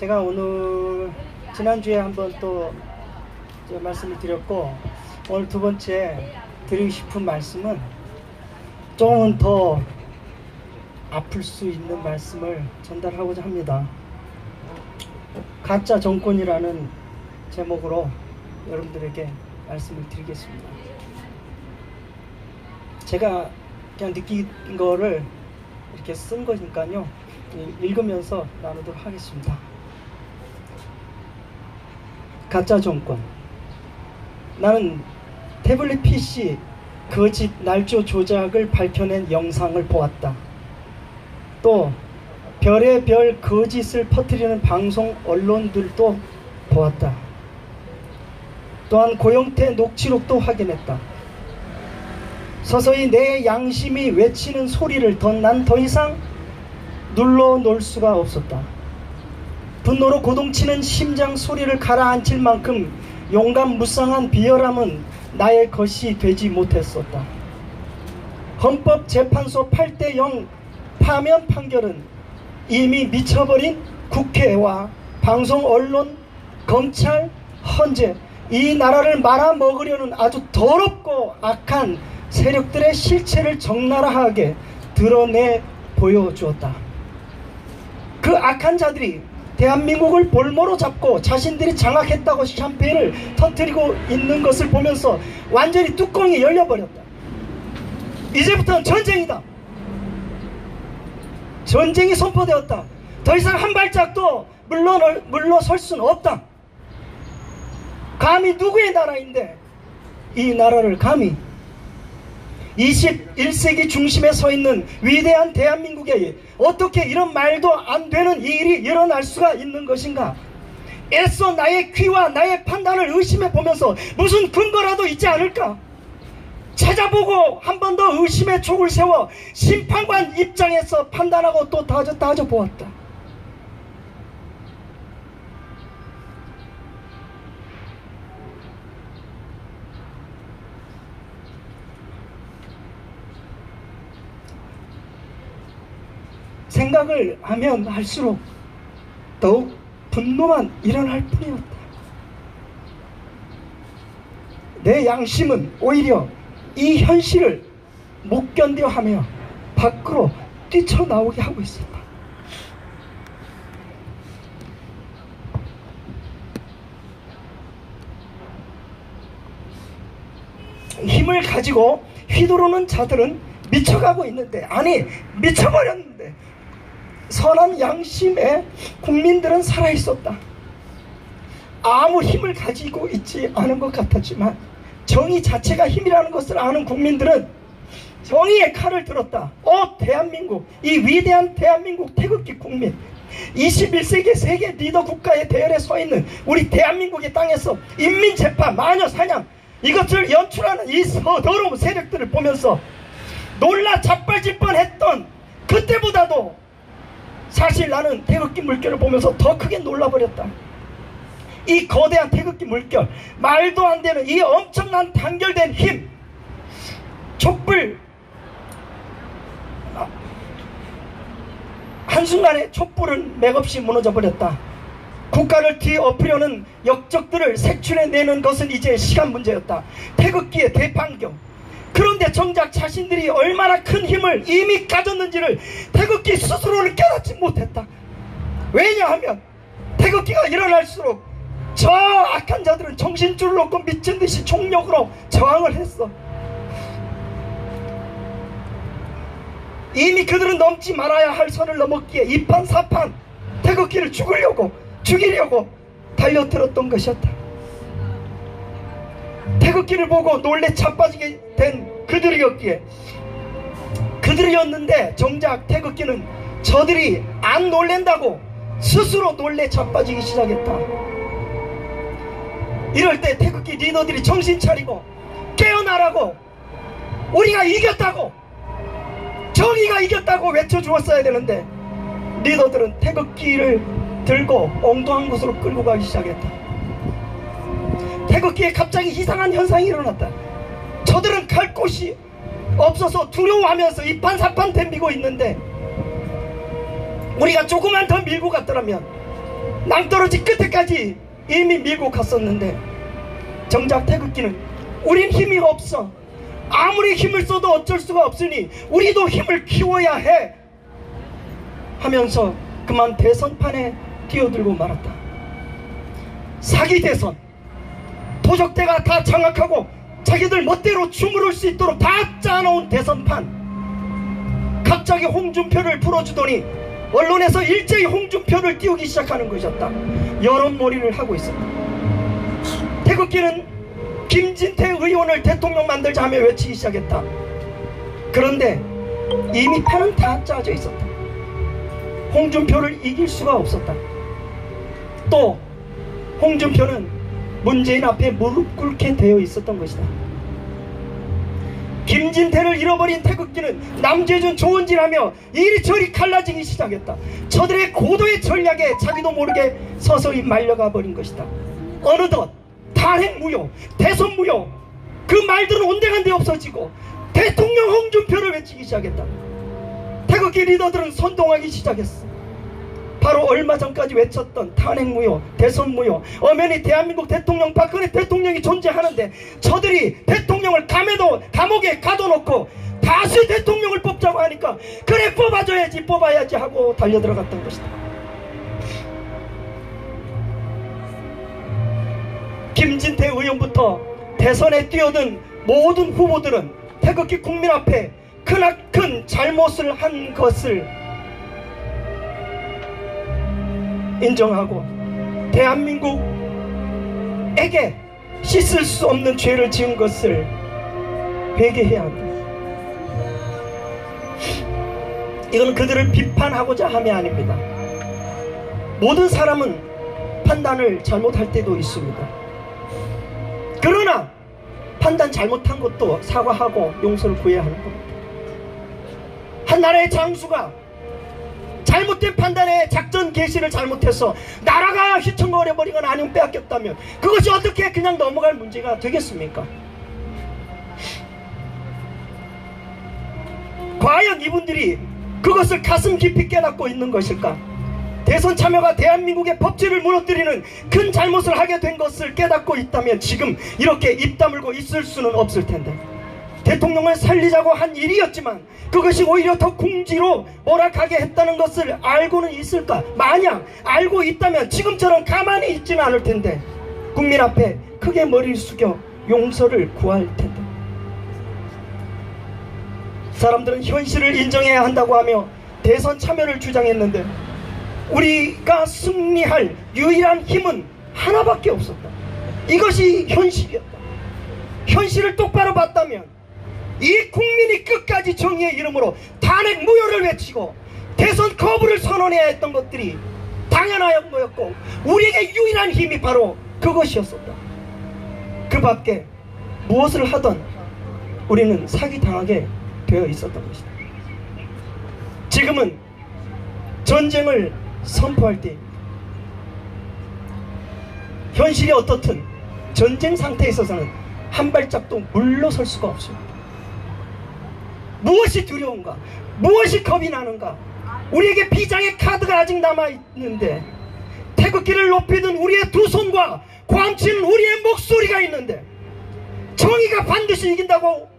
제가 오늘 지난주에 한번 또 말씀을 드렸고, 오늘 두 번째 드리고 싶은 말씀은 조금은 더 아플 수 있는 말씀을 전달하고자 합니다. 가짜 정권이라는 제목으로 여러분들에게 말씀을 드리겠습니다. 제가 그냥 느낀 거를 이렇게 쓴 거니까요, 읽으면서 나누도록 하겠습니다. 가짜 정권. 나는 태블릿 PC 거짓 날조 조작을 밝혀낸 영상을 보았다. 또 별의 별 거짓을 퍼뜨리는 방송 언론들도 보았다. 또한 고영태 녹취록도 확인했다. 서서히 내 양심이 외치는 소리를 난 더 이상 눌러놓을 수가 없었다. 분노로 고동치는 심장 소리를 가라앉힐 만큼 용감무쌍한 비열함은 나의 것이 되지 못했었다. 헌법재판소 8대0 파면 판결은 이미 미쳐버린 국회와 방송, 언론, 검찰, 헌재, 이 나라를 말아먹으려는 아주 더럽고 악한 세력들의 실체를 적나라하게 드러내 보여주었다. 그 악한 자들이 대한민국을 볼모로 잡고 자신들이 장악했다고 샴페인을 터뜨리고 있는 것을 보면서 완전히 뚜껑이 열려버렸다. 이제부터는 전쟁이다. 전쟁이 선포되었다. 더 이상 한 발짝도 물러설 수는 없다. 감히 누구의 나라인데 이 나라를 감히 21세기 중심에 서 있는 위대한 대한민국에 어떻게 이런 말도 안 되는 일이 일어날 수가 있는 것인가? 애써 나의 귀와 나의 판단을 의심해 보면서 무슨 근거라도 있지 않을까? 찾아보고 한 번 더 의심의 촉을 세워 심판관 입장에서 판단하고 또 따져보았다. 생각을 하면 할수록 더욱 분노만 일어날 뿐이었다. 내 양심은 오히려 이 현실을 못 견뎌하며 밖으로 뛰쳐나오게 하고 있었다. 힘을 가지고 휘두르는 자들은 미쳐가고 있는데, 아니 미쳐버렸는데, 선한 양심의 국민들은 살아있었다. 아무 힘을 가지고 있지 않은 것 같았지만 정의 자체가 힘이라는 것을 아는 국민들은 정의의 칼을 들었다. 대한민국, 이 위대한 대한민국 태극기 국민, 21세기 세계 리더 국가의 대열에 서 있는 우리 대한민국의 땅에서 인민재판, 마녀사냥, 이것을 연출하는 이 더러운 세력들을 보면서 놀라 자빠질 뻔했던 그때보다도 사실 나는 태극기 물결을 보면서 더 크게 놀라버렸다. 이 거대한 태극기 물결, 말도 안 되는 이 엄청난 단결된 힘, 촛불, 한순간에 촛불은 맥없이 무너져 버렸다. 국가를 뒤엎으려는 역적들을 색출해내는 것은 이제 시간 문제였다. 태극기의 대판경. 그런데 정작 자신들이 얼마나 큰 힘을 이미 가졌는지를 태극기 스스로를 깨닫지 못했다. 왜냐하면 태극기가 일어날수록 저 악한 자들은 정신줄을 놓고 미친듯이 총력으로 저항을 했어. 이미 그들은 넘지 말아야 할 선을 넘었기에 이판사판 태극기를 죽이려고 달려들었던 것이었다. 태극기를 보고 놀래 자빠지게 된 그들이었는데 정작 태극기는 저들이 안 놀랜다고 스스로 놀래 자빠지기 시작했다. 이럴 때 태극기 리더들이 정신 차리고 깨어나라고, 우리가 이겼다고, 정의가 이겼다고 외쳐주었어야 되는데 리더들은 태극기를 들고 엉뚱한 곳으로 끌고 가기 시작했다. 태극기에 갑자기 이상한 현상이 일어났다. 저들은 갈 곳이 없어서 두려워하면서 이판사판 덤비고 있는데, 우리가 조금만 더 밀고 갔더라면 낭떠러지 끝에까지 이미 밀고 갔었는데 정작 태극기는 우린 힘이 없어, 아무리 힘을 써도 어쩔 수가 없으니 우리도 힘을 키워야 해 하면서 그만 대선판에 뛰어들고 말았다. 사기 대선, 도적대가 다 장악하고 자기들 멋대로 주무를 수 있도록 다 짜놓은 대선판, 갑자기 홍준표를 풀어주더니 언론에서 일제히 홍준표를 띄우기 시작하는 것이었다. 여론몰이를 하고 있었다. 태극기는 김진태 의원을 대통령 만들자 하며 외치기 시작했다. 그런데 이미 판은 다 짜져 있었다. 홍준표를 이길 수가 없었다. 또 홍준표는 문재인 앞에 무릎 꿇게 되어 있었던 것이다. 김진태를 잃어버린 태극기는 남재준 조은진하며 이리저리 갈라지기 시작했다. 저들의 고도의 전략에 자기도 모르게 서서히 말려가 버린 것이다. 어느덧 탄핵 무효, 대선 무효, 그 말들은 온데간데 없어지고 대통령 홍준표를 외치기 시작했다. 태극기 리더들은 선동하기 시작했어. 바로 얼마 전까지 외쳤던 탄핵 무효, 대선 무효, 엄연히 대한민국 대통령 박근혜 대통령이 존재하는데 저들이 대통령을 감옥에 가둬놓고 다시 대통령을 뽑자고 하니까 그래 뽑아야지 하고 달려들어갔던 것이다. 김진태 의원부터 대선에 뛰어든 모든 후보들은 태극기 국민 앞에 크나큰 잘못을 한 것을 인정하고 대한민국에게 씻을 수 없는 죄를 지은 것을 회개해야 한다. 이건 그들을 비판하고자 함이 아닙니다. 모든 사람은 판단을 잘못할 때도 있습니다. 그러나 판단 잘못한 것도 사과하고 용서를 구해야 하는 겁니다. 한 나라의 장수가 잘못된 판단에 작전 개시를 잘못해서 나라가 휘청거려버리거나 아니면 빼앗겼다면 그것이 어떻게 그냥 넘어갈 문제가 되겠습니까? 과연 이분들이 그것을 가슴 깊이 깨닫고 있는 것일까? 대선 참여가 대한민국의 법치를 무너뜨리는 큰 잘못을 하게 된 것을 깨닫고 있다면 지금 이렇게 입 다물고 있을 수는 없을 텐데, 대통령을 살리자고 한 일이었지만 그것이 오히려 더 궁지로 몰아가게 했다는 것을 알고는 있을까? 만약 알고 있다면 지금처럼 가만히 있지는 않을 텐데 국민 앞에 크게 머리를 숙여 용서를 구할 텐데. 사람들은 현실을 인정해야 한다고 하며 대선 참여를 주장했는데 우리가 승리할 유일한 힘은 하나밖에 없었다. 이것이 현실이었다. 현실을 똑바로 봤다면 이 국민이 끝까지 정의의 이름으로 탄핵 무효를 외치고 대선 거부를 선언해야 했던 것들이 당연한 거였고 우리에게 유일한 힘이 바로 그것이었었다. 그 밖에 무엇을 하던 우리는 사기당하게 되어 있었던 것이다. 지금은 전쟁을 선포할 때입니다. 현실이 어떻든 전쟁 상태에 있어서는 한 발짝도 물러설 수가 없습니다. 무엇이 두려운가? 무엇이 겁이 나는가? 우리에게 비장의 카드가 아직 남아있는데, 태극기를 높이던 우리의 두 손과 고함치는 우리의 목소리가 있는데, 정의가 반드시 이긴다고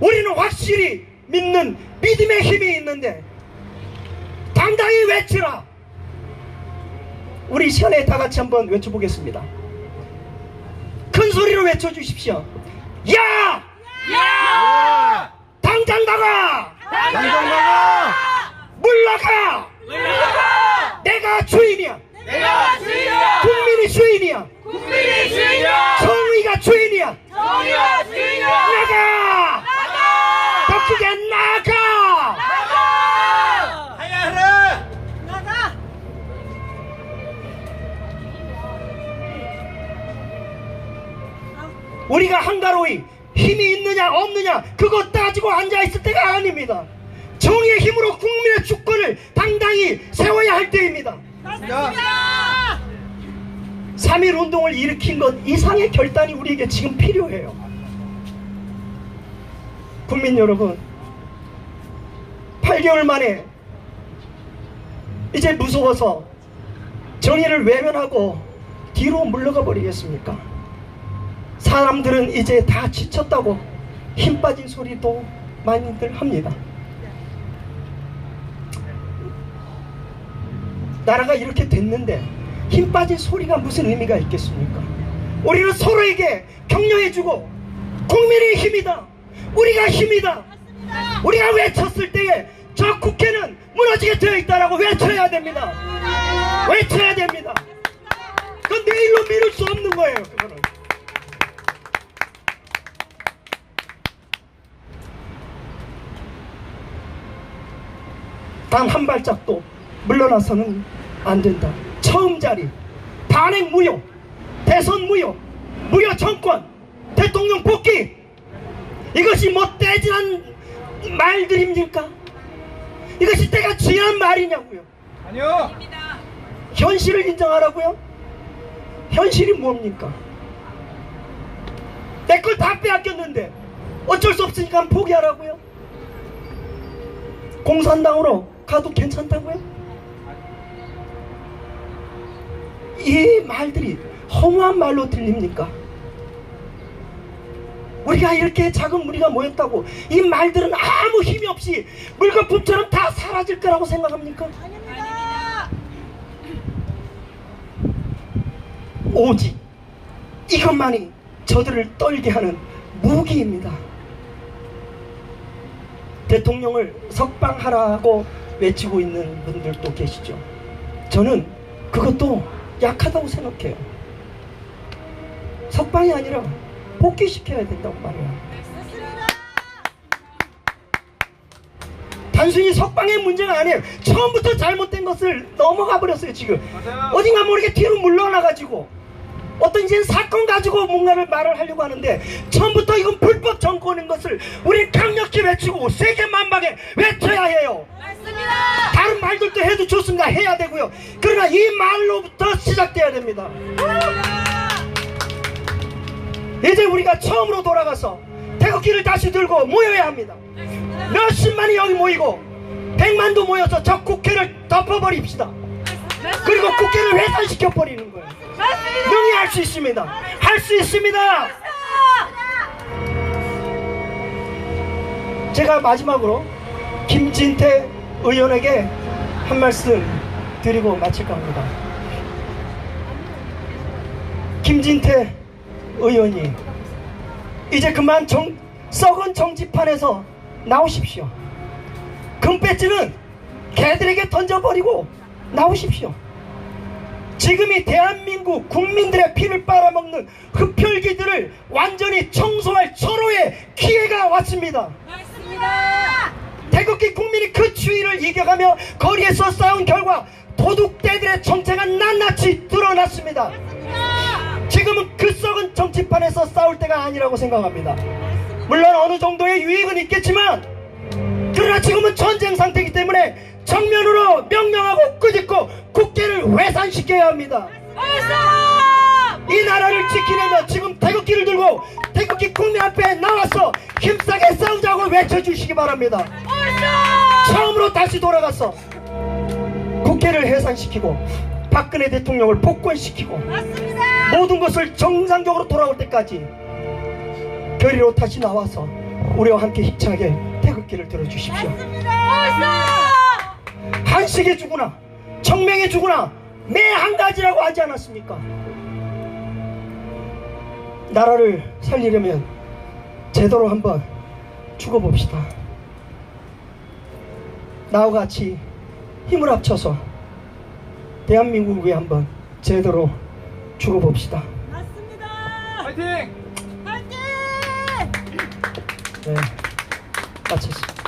우리는 확실히 믿는 믿음의 힘이 있는데 당당히 외치라. 우리 이 시간에 다 같이 한번 외쳐보겠습니다. 큰 소리로 외쳐주십시오. 야! 야! 당장 나가! 당장 나가! 물러가! 물러가! 내가 주인이야! 내가 주인이야! 국민이 주인이야! 국민이 주인이야! 정의가 주인이야! 정의가 주인이야! 나가! 나가! 더 크게 나가! 나가! 하야하라! 나가! 우리가 한가로이 힘이 있느냐 없느냐 그거 따지고 앉아있을 때가 아닙니다. 정의의 힘으로 국민의 주권을 당당히 세워야 할 때입니다. 맞습니다! 3.1 운동을 일으킨 것 이상의 결단이 우리에게 지금 필요해요. 국민 여러분, 8개월 만에 이제 무서워서 정의를 외면하고 뒤로 물러가 버리겠습니까? 사람들은 이제 다 지쳤다고 힘 빠진 소리도 많이들 합니다. 나라가 이렇게 됐는데 힘 빠진 소리가 무슨 의미가 있겠습니까? 우리는 서로에게 격려해주고 국민의 힘이다, 우리가 힘이다, 우리가 외쳤을 때에 저 국회는 무너지게 되어 있다라고 외쳐야 됩니다. 외쳐야 됩니다. 그건 내일로 미룰 수 없는 거예요. 그거는. 단 한 발짝도 물러나서는 안 된다. 처음 자리, 단행 무효, 대선 무효, 무효 정권, 대통령 복귀, 이것이 뭐 떼지난 말들입니까? 이것이 때가 지난 말이냐고요. 아니요. 현실을 인정하라고요? 현실이 뭡니까? 내 걸 다 빼앗겼는데 어쩔 수 없으니까 포기하라고요? 공산당으로 가도 괜찮다고요? 이 말들이 허무한 말로 들립니까? 우리가 이렇게 작은 무리가 모였다고 이 말들은 아무 힘이 없이 물거품처럼 다 사라질 거라고 생각합니까? 아닙니다. 오직 이것만이 저들을 떨게 하는 무기입니다. 대통령을 석방하라고 외치고 있는 분들도 계시죠. 저는 그것도 약하다고 생각해요. 석방이 아니라 복귀시켜야 된다고 말해요. 단순히 석방의 문제가 아니에요. 처음부터 잘못된 것을 넘어가 버렸어요. 지금 맞아요. 어딘가 모르게 뒤로 물러나가지고 어떤 이제 사건 가지고 뭔가를 말을 하려고 하는데 처음부터 이건 불법 정권인 것을 우리 강력히 외치고 세계 만방에 외쳐야 해요. 맞습니다. 다른 말들도 해도 좋습니다. 해야 되고요. 그러나 이 말로부터 시작돼야 됩니다. 이제 우리가 처음으로 돌아가서 태극기를 다시 들고 모여야 합니다. 몇십만이 여기 모이고 100만도 모여서 저 국회를 덮어버립시다. 그리고 국회를 회산시켜버리는 거예요. 능히 할 수 있습니다. 할 수 있습니다. 제가 마지막으로 김진태 의원에게 한 말씀 드리고 마칠까 합니다. 김진태 의원이 이제 그만 썩은 정치판에서 나오십시오. 금배지는 개들에게 던져버리고 나오십시오. 지금이 대한민국 국민들의 피를 빨아먹는 흡혈귀들을 완전히 청소할 절호의 기회가 왔습니다. 맞습니다. 태극기 국민이 그 추위를 이겨가며 거리에서 싸운 결과 도둑떼들의 정체가 낱낱이 드러났습니다. 지금은 그 썩은 정치판에서 싸울 때가 아니라고 생각합니다. 물론 어느 정도의 유익은 있겠지만 그러나 지금은 전쟁 상태이기 때문에 정면으로 명령하고 끄집고 국회를 회산시켜야 합니다. 이 나라를 지키려면 지금 태극기를 들고 태극기 국민 앞에 나와서 힘싸게 싸우자고 외쳐주시기 바랍니다. 처음으로 다시 돌아가서 국회를 해산시키고 박근혜 대통령을 복권시키고 모든 것을 정상적으로 돌아올 때까지 결의로 다시 나와서 우리와 함께 힘차게 태극기를 들어주십시오. 한식에 주구나 청명에 주구나 매 한 가지라고 하지 않았습니까? 나라를 살리려면 제대로 한번 죽어봅시다. 나와 같이 힘을 합쳐서 대한민국을 위해 한번 제대로 죽어봅시다. 맞습니다. 파이팅! 파이팅! 네, 마쳤습니다.